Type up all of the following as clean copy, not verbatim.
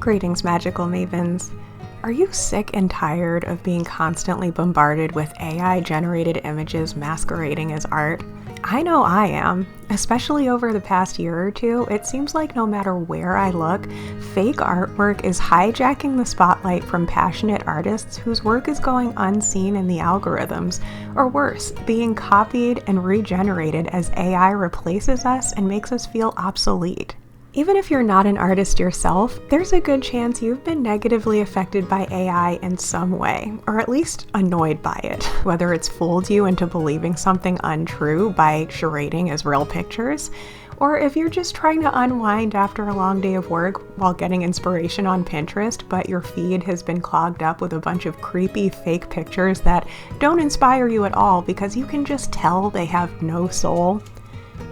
Greetings, magical mavens. Are you sick and tired of being constantly bombarded with AI-generated images masquerading as art? I know I am. Especially over the past year or two, it seems like no matter where I look, fake artwork is hijacking the spotlight from passionate artists whose work is going unseen in the algorithms, or worse, being copied and regenerated as AI replaces us and makes us feel obsolete. Even if you're not an artist yourself, there's a good chance you've been negatively affected by AI in some way, or at least annoyed by it, whether it's fooled you into believing something untrue by charading as real pictures, or if you're just trying to unwind after a long day of work while getting inspiration on Pinterest, but your feed has been clogged up with a bunch of creepy fake pictures that don't inspire you at all because you can just tell they have no soul.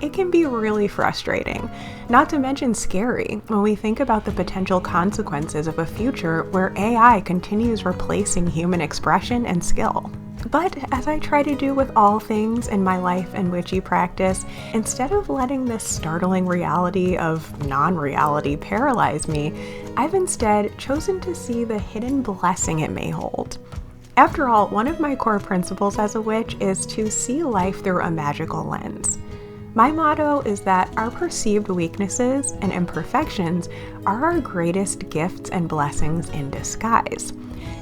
It can be really frustrating, not to mention scary, when we think about the potential consequences of a future where AI continues replacing human expression and skill. But as I try to do with all things in my life and witchy practice, instead of letting this startling reality of non-reality paralyze me, I've instead chosen to see the hidden blessing it may hold. After all, one of my core principles as a witch is to see life through a magical lens. My motto is that our perceived weaknesses and imperfections are our greatest gifts and blessings in disguise.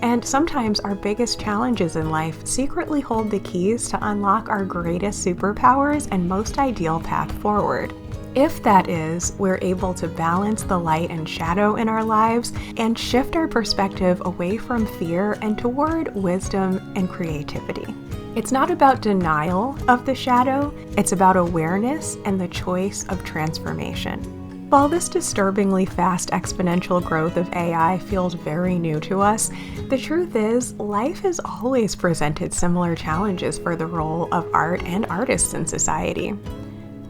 And sometimes our biggest challenges in life secretly hold the keys to unlock our greatest superpowers and most ideal path forward. If that is, we're able to balance the light and shadow in our lives and shift our perspective away from fear and toward wisdom and creativity. It's not about denial of the shadow, it's about awareness and the choice of transformation. While this disturbingly fast exponential growth of AI feels very new to us, the truth is, life has always presented similar challenges for the role of art and artists in society.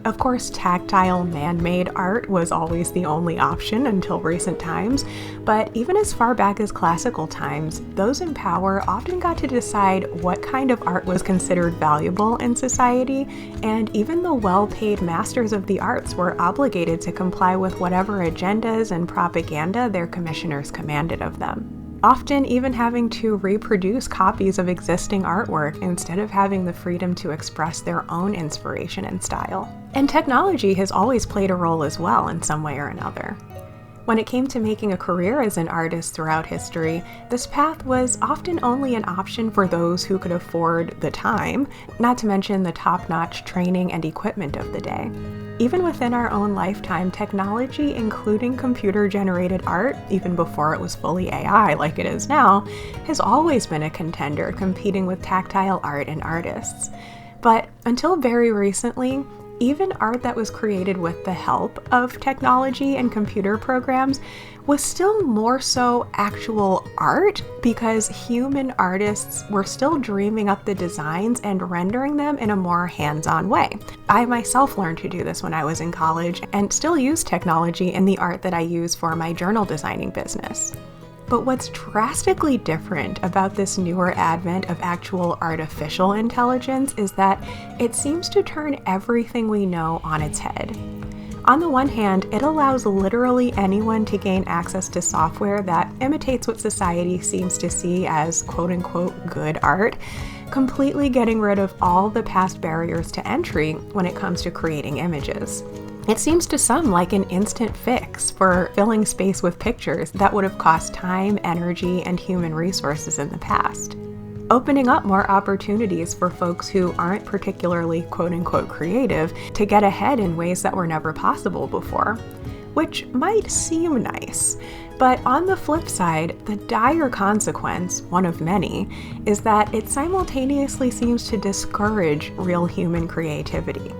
Of course, tactile, man-made art was always the only option until recent times, but even as far back as classical times, those in power often got to decide what kind of art was considered valuable in society, and even the well-paid masters of the arts were obligated to comply with whatever agendas and propaganda their commissioners commanded of them. Often even having to reproduce copies of existing artwork instead of having the freedom to express their own inspiration and style. And technology has always played a role as well in some way or another. When it came to making a career as an artist throughout history, this path was often only an option for those who could afford the time, not to mention the top-notch training and equipment of the day. Even within our own lifetime, technology, including computer-generated art, even before it was fully AI like it is now, has always been a contender competing with tactile art and artists. But until very recently, even art that was created with the help of technology and computer programs was still more so actual art because human artists were still dreaming up the designs and rendering them in a more hands-on way. I myself learned to do this when I was in college and still use technology in the art that I use for my journal designing business. But what's drastically different about this newer advent of actual artificial intelligence is that it seems to turn everything we know on its head. On the one hand, it allows literally anyone to gain access to software that imitates what society seems to see as quote-unquote good art, completely getting rid of all the past barriers to entry when it comes to creating images. It seems to some like an instant fix for filling space with pictures that would have cost time, energy, and human resources in the past, opening up more opportunities for folks who aren't particularly quote-unquote creative to get ahead in ways that were never possible before, which might seem nice. But on the flip side, the dire consequence, one of many, is that it simultaneously seems to discourage real human creativity,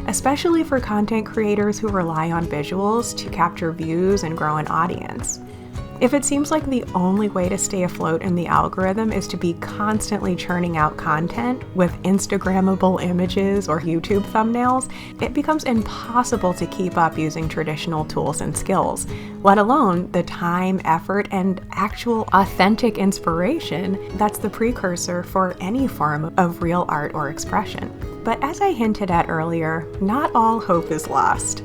especially for content creators who rely on visuals to capture views and grow an audience. If it seems like the only way to stay afloat in the algorithm is to be constantly churning out content with Instagrammable images or YouTube thumbnails, it becomes impossible to keep up using traditional tools and skills, let alone the time, effort, and actual authentic inspiration that's the precursor for any form of real art or expression. But as I hinted at earlier, not all hope is lost.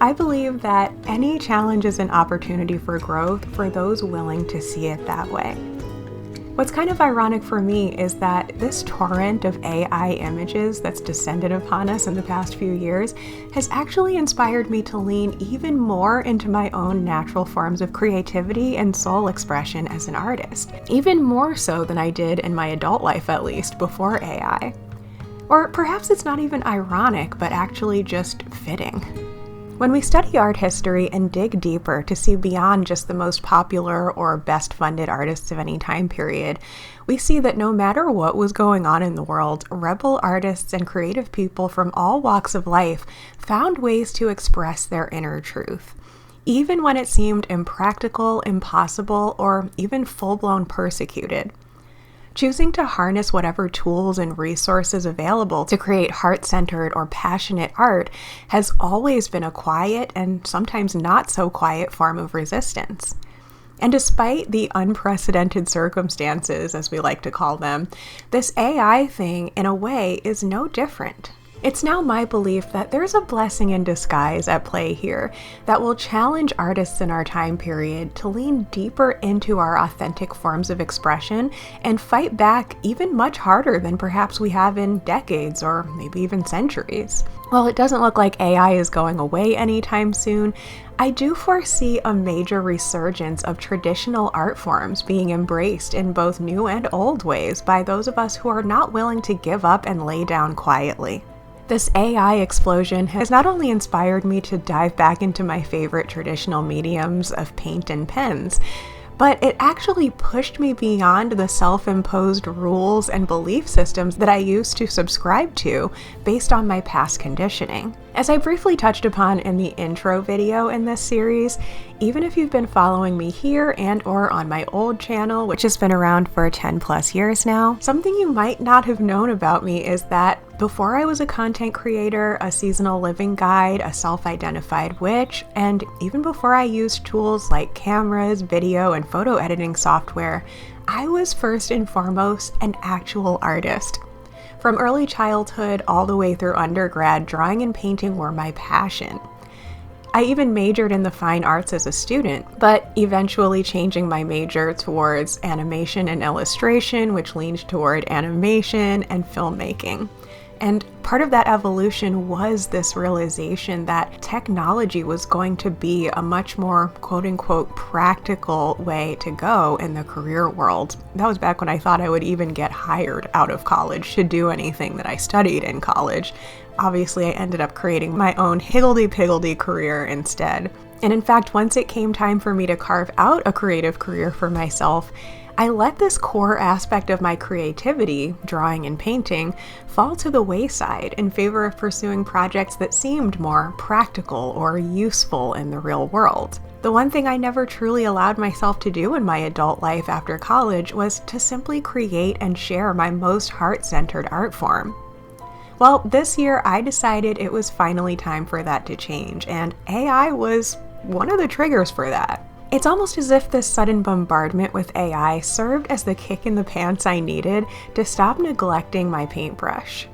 I believe that any challenge is an opportunity for growth for those willing to see it that way. What's kind of ironic for me is that this torrent of AI images that's descended upon us in the past few years has actually inspired me to lean even more into my own natural forms of creativity and soul expression as an artist, even more so than I did in my adult life, at least, before AI. Or perhaps it's not even ironic, but actually just fitting. When we study art history and dig deeper to see beyond just the most popular or best funded artists of any time period, we see that no matter what was going on in the world, rebel artists and creative people from all walks of life found ways to express their inner truth, even when it seemed impractical, impossible, or even full-blown persecuted. Choosing to harness whatever tools and resources available to create heart-centered or passionate art has always been a quiet and sometimes not so quiet form of resistance. And despite the unprecedented circumstances, as we like to call them, this AI thing, in a way, is no different. It's now my belief that there's a blessing in disguise at play here that will challenge artists in our time period to lean deeper into our authentic forms of expression and fight back even much harder than perhaps we have in decades or maybe even centuries. While it doesn't look like AI is going away anytime soon, I do foresee a major resurgence of traditional art forms being embraced in both new and old ways by those of us who are not willing to give up and lay down quietly. This AI explosion has not only inspired me to dive back into my favorite traditional mediums of paint and pens, but it actually pushed me beyond the self-imposed rules and belief systems that I used to subscribe to based on my past conditioning. As I briefly touched upon in the intro video in this series, even if you've been following me here and or on my old channel, which has been around for 10 plus years now, something you might not have known about me is that before I was a content creator, a seasonal living guide, a self-identified witch, and even before I used tools like cameras, video, and photo editing software, I was first and foremost an actual artist. From early childhood all the way through undergrad, drawing and painting were my passion. I even majored in the fine arts as a student, but eventually changing my major towards animation and illustration, which leaned toward animation and filmmaking. And part of that evolution was this realization that technology was going to be a much more quote-unquote practical way to go in the career world. That was back when I thought I would even get hired out of college to do anything that I studied in college. Obviously, I ended up creating my own higgledy-piggledy career instead. And in fact, once it came time for me to carve out a creative career for myself, I let this core aspect of my creativity, drawing and painting, fall to the wayside in favor of pursuing projects that seemed more practical or useful in the real world. The one thing I never truly allowed myself to do in my adult life after college was to simply create and share my most heart-centered art form. Well, this year I decided it was finally time for that to change, and AI was one of the triggers for that. It's almost as if this sudden bombardment with AI served as the kick in the pants I needed to stop neglecting my paintbrush.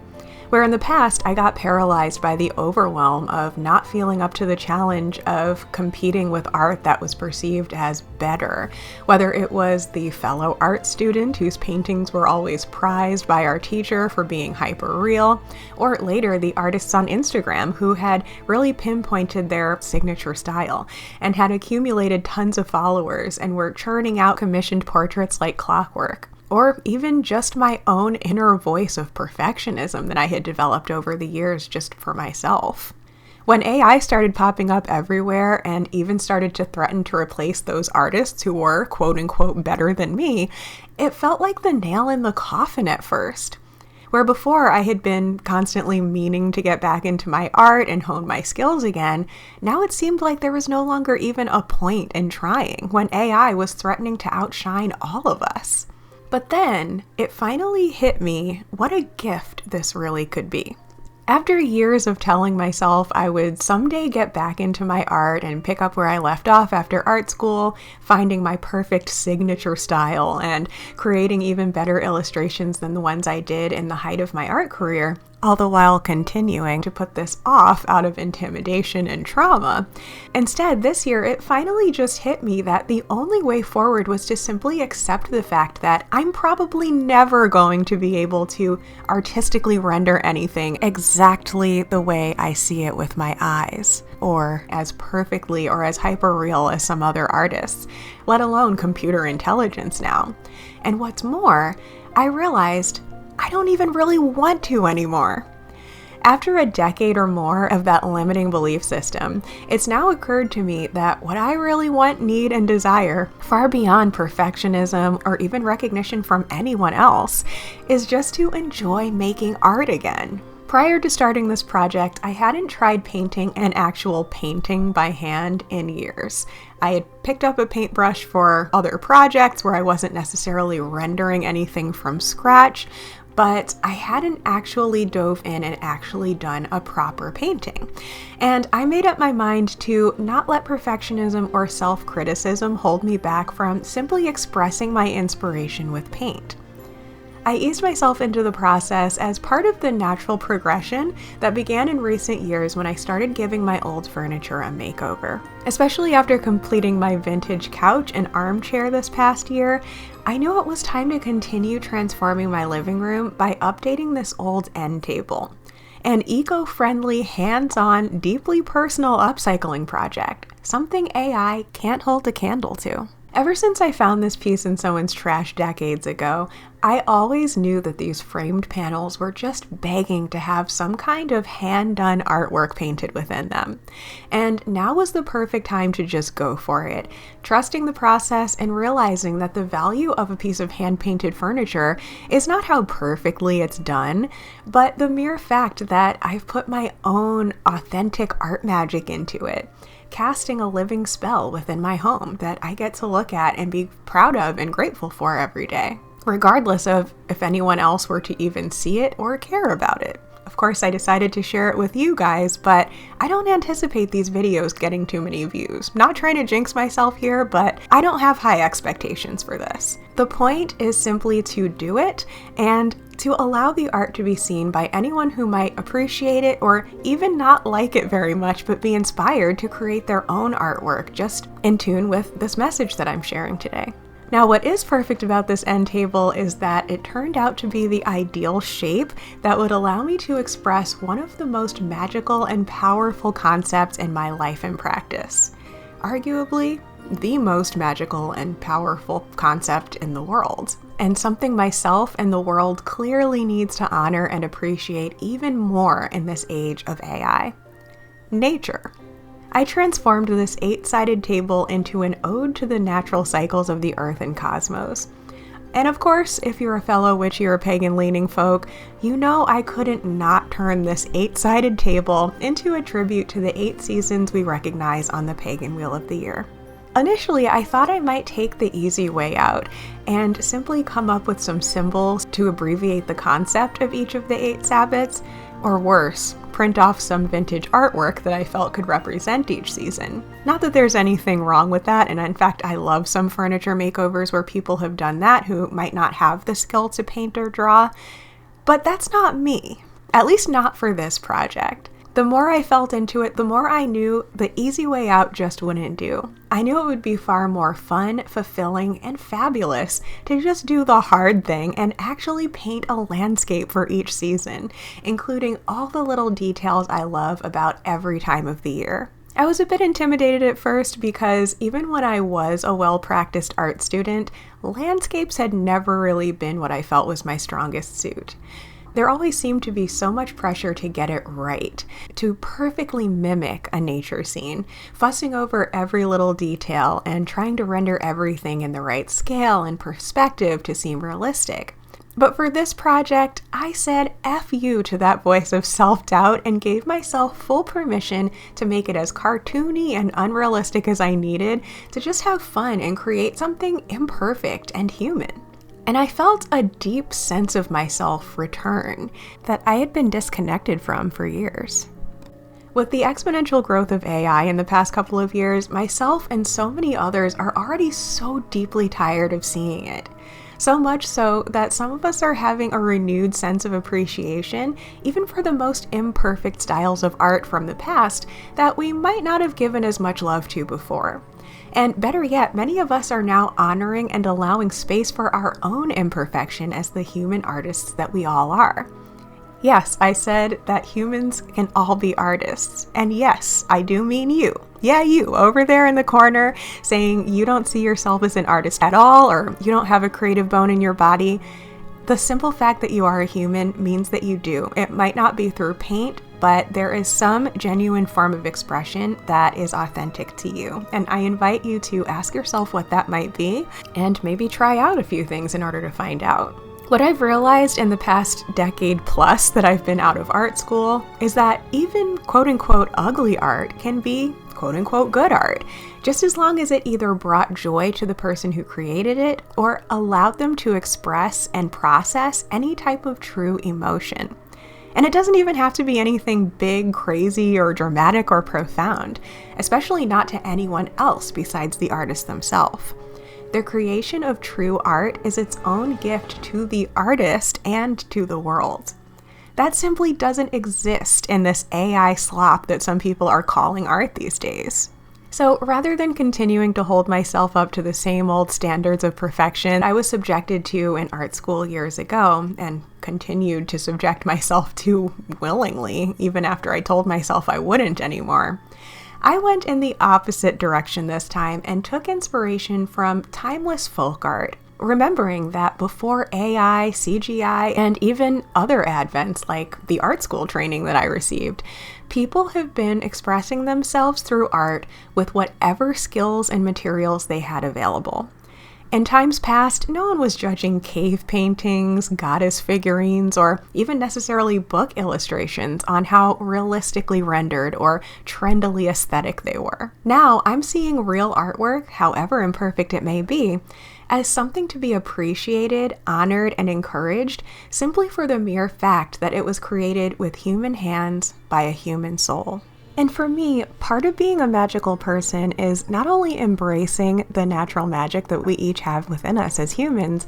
Where in the past I got paralyzed by the overwhelm of not feeling up to the challenge of competing with art that was perceived as better, whether it was the fellow art student whose paintings were always prized by our teacher for being hyper-real, or later the artists on Instagram who had really pinpointed their signature style and had accumulated tons of followers and were churning out commissioned portraits like clockwork. Or even just my own inner voice of perfectionism that I had developed over the years just for myself. When AI started popping up everywhere and even started to threaten to replace those artists who were quote-unquote better than me, it felt like the nail in the coffin at first. Where before I had been constantly meaning to get back into my art and hone my skills again, now it seemed like there was no longer even a point in trying when AI was threatening to outshine all of us. But then, it finally hit me what a gift this really could be. After years of telling myself I would someday get back into my art and pick up where I left off after art school, finding my perfect signature style and creating even better illustrations than the ones I did in the height of my art career, all the while continuing to put this off out of intimidation and trauma. Instead, this year, it finally just hit me that the only way forward was to simply accept the fact that I'm probably never going to be able to artistically render anything exactly the way I see it with my eyes, or as perfectly or as hyper-real as some other artists, let alone computer intelligence now. And what's more, I realized I don't even really want to anymore. After a decade or more of that limiting belief system, it's now occurred to me that what I really want, need, and desire, far beyond perfectionism or even recognition from anyone else, is just to enjoy making art again. Prior to starting this project, I hadn't tried painting an actual painting by hand in years. I had picked up a paintbrush for other projects where I wasn't necessarily rendering anything from scratch, but I hadn't actually dove in and actually done a proper painting. And I made up my mind to not let perfectionism or self-criticism hold me back from simply expressing my inspiration with paint. I eased myself into the process as part of the natural progression that began in recent years when I started giving my old furniture a makeover. Especially after completing my vintage couch and armchair this past year, I knew it was time to continue transforming my living room by updating this old end table. An eco-friendly, hands-on, deeply personal upcycling project, something AI can't hold a candle to. Ever since I found this piece in someone's trash decades ago, I always knew that these framed panels were just begging to have some kind of hand-done artwork painted within them. And now was the perfect time to just go for it, trusting the process and realizing that the value of a piece of hand-painted furniture is not how perfectly it's done, but the mere fact that I've put my own authentic art magic into it, casting a living spell within my home that I get to look at and be proud of and grateful for every day, regardless of if anyone else were to even see it or care about it. Of course, I decided to share it with you guys, but I don't anticipate these videos getting too many views. Not trying to jinx myself here, but I don't have high expectations for this. The point is simply to do it and to allow the art to be seen by anyone who might appreciate it or even not like it very much, but be inspired to create their own artwork just in tune with this message that I'm sharing today. Now, what is perfect about this end table is that it turned out to be the ideal shape that would allow me to express one of the most magical and powerful concepts in my life and practice. Arguably, the most magical and powerful concept in the world, and something myself and the world clearly needs to honor and appreciate even more in this age of AI. Nature. I transformed this 8-sided table into an ode to the natural cycles of the earth and cosmos. And of course, if you're a fellow witchy or pagan-leaning folk, you know I couldn't not turn this 8-sided table into a tribute to the 8 seasons we recognize on the pagan wheel of the year. Initially, I thought I might take the easy way out and simply come up with some symbols to abbreviate the concept of each of the 8 Sabbats, or worse, print off some vintage artwork that I felt could represent each season. Not that there's anything wrong with that, and in fact, I love some furniture makeovers where people have done that who might not have the skill to paint or draw, but that's not me, at least not for this project. The more I felt into it, the more I knew the easy way out just wouldn't do. I knew it would be far more fun, fulfilling, and fabulous to just do the hard thing and actually paint a landscape for each season, including all the little details I love about every time of the year. I was a bit intimidated at first because even when I was a well-practiced art student, landscapes had never really been what I felt was my strongest suit. There always seemed to be so much pressure to get it right, to perfectly mimic a nature scene, fussing over every little detail and trying to render everything in the right scale and perspective to seem realistic. But for this project, I said F you to that voice of self-doubt and gave myself full permission to make it as cartoony and unrealistic as I needed to just have fun and create something imperfect and human. And I felt a deep sense of myself return that I had been disconnected from for years. With the exponential growth of AI in the past couple of years, myself and so many others are already so deeply tired of seeing it. So much so that some of us are having a renewed sense of appreciation, even for the most imperfect styles of art from the past that we might not have given as much love to before. And better yet, many of us are now honoring and allowing space for our own imperfection as the human artists that we all are. Yes, I said that humans can all be artists. And yes, I do mean you. Yeah, you over there in the corner saying you don't see yourself as an artist at all, or you don't have a creative bone in your body. The simple fact that you are a human means that you do. It might not be through paint, but there is some genuine form of expression that is authentic to you. And I invite you to ask yourself what that might be and maybe try out a few things in order to find out. What I've realized in the past decade plus that I've been out of art school is that even quote-unquote ugly art can be quote-unquote good art, just as long as it either brought joy to the person who created it or allowed them to express and process any type of true emotion. And it doesn't even have to be anything big, crazy, or dramatic or profound, especially not to anyone else besides the artist themselves. The creation of true art is its own gift to the artist and to the world. That simply doesn't exist in this AI slop that some people are calling art these days. So rather than continuing to hold myself up to the same old standards of perfection I was subjected to in art school years ago, and continued to subject myself to willingly, even after I told myself I wouldn't anymore, I went in the opposite direction this time and took inspiration from timeless folk art, remembering that before AI, CGI, and even other advents like the art school training that I received, people have been expressing themselves through art with whatever skills and materials they had available. In times past, no one was judging cave paintings, goddess figurines, or even necessarily book illustrations on how realistically rendered or trendily aesthetic they were. Now, I'm seeing real artwork, however imperfect it may be, as something to be appreciated, honored, and encouraged simply for the mere fact that it was created with human hands by a human soul. And for me, part of being a magical person is not only embracing the natural magic that we each have within us as humans,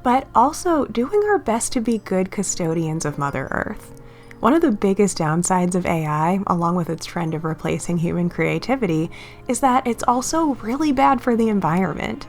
but also doing our best to be good custodians of Mother Earth. One of the biggest downsides of AI, along with its trend of replacing human creativity, is that it's also really bad for the environment.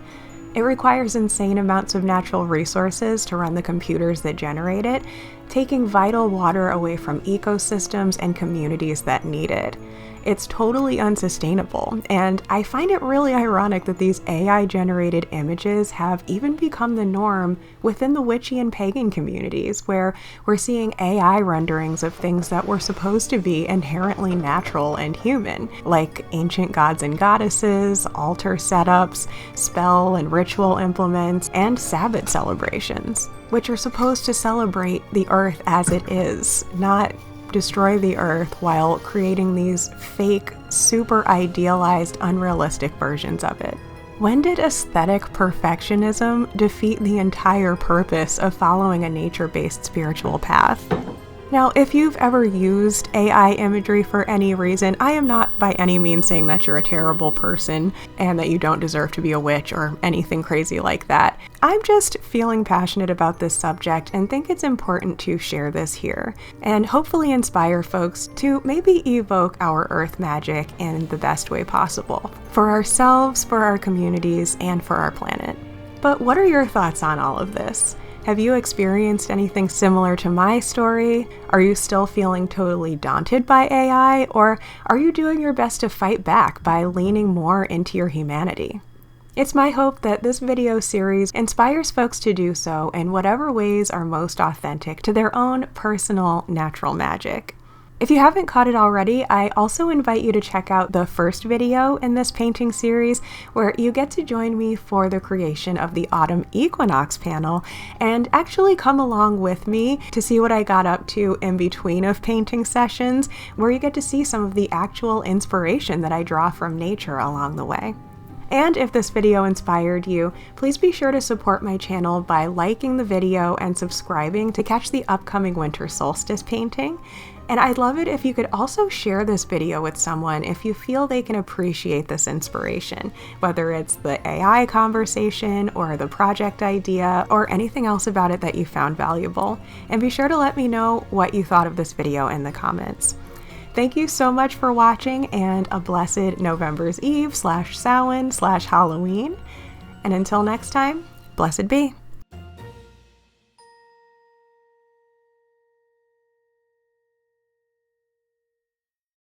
It requires insane amounts of natural resources to run the computers that generate it, taking vital water away from ecosystems and communities that need it. It's totally unsustainable, and I find it really ironic that these AI-generated images have even become the norm within the witchy and pagan communities, where we're seeing AI renderings of things that were supposed to be inherently natural and human, like ancient gods and goddesses, altar setups, spell and ritual implements, and Sabbath celebrations, which are supposed to celebrate the earth as it is, not destroy the earth while creating these fake, super idealized, unrealistic versions of it. When did aesthetic perfectionism defeat the entire purpose of following a nature-based spiritual path? Now, if you've ever used AI imagery for any reason, I am not by any means saying that you're a terrible person and that you don't deserve to be a witch or anything crazy like that. I'm just feeling passionate about this subject and think it's important to share this here and hopefully inspire folks to maybe evoke our earth magic in the best way possible for ourselves, for our communities, and for our planet. But what are your thoughts on all of this? Have you experienced anything similar to my story? Are you still feeling totally daunted by AI, or are you doing your best to fight back by leaning more into your humanity? It's my hope that this video series inspires folks to do so in whatever ways are most authentic to their own personal natural magic. If you haven't caught it already, I also invite you to check out the first video in this painting series, where you get to join me for the creation of the autumn equinox panel and actually come along with me to see what I got up to in between of painting sessions, where you get to see some of the actual inspiration that I draw from nature along the way. And if this video inspired you, please be sure to support my channel by liking the video and subscribing to catch the upcoming winter solstice painting. And I'd love it if you could also share this video with someone if you feel they can appreciate this inspiration, whether it's the AI conversation or the project idea or anything else about it that you found valuable. And be sure to let me know what you thought of this video in the comments. Thank you so much for watching, and a blessed November's Eve /Samhain/Halloween. And until next time, blessed be.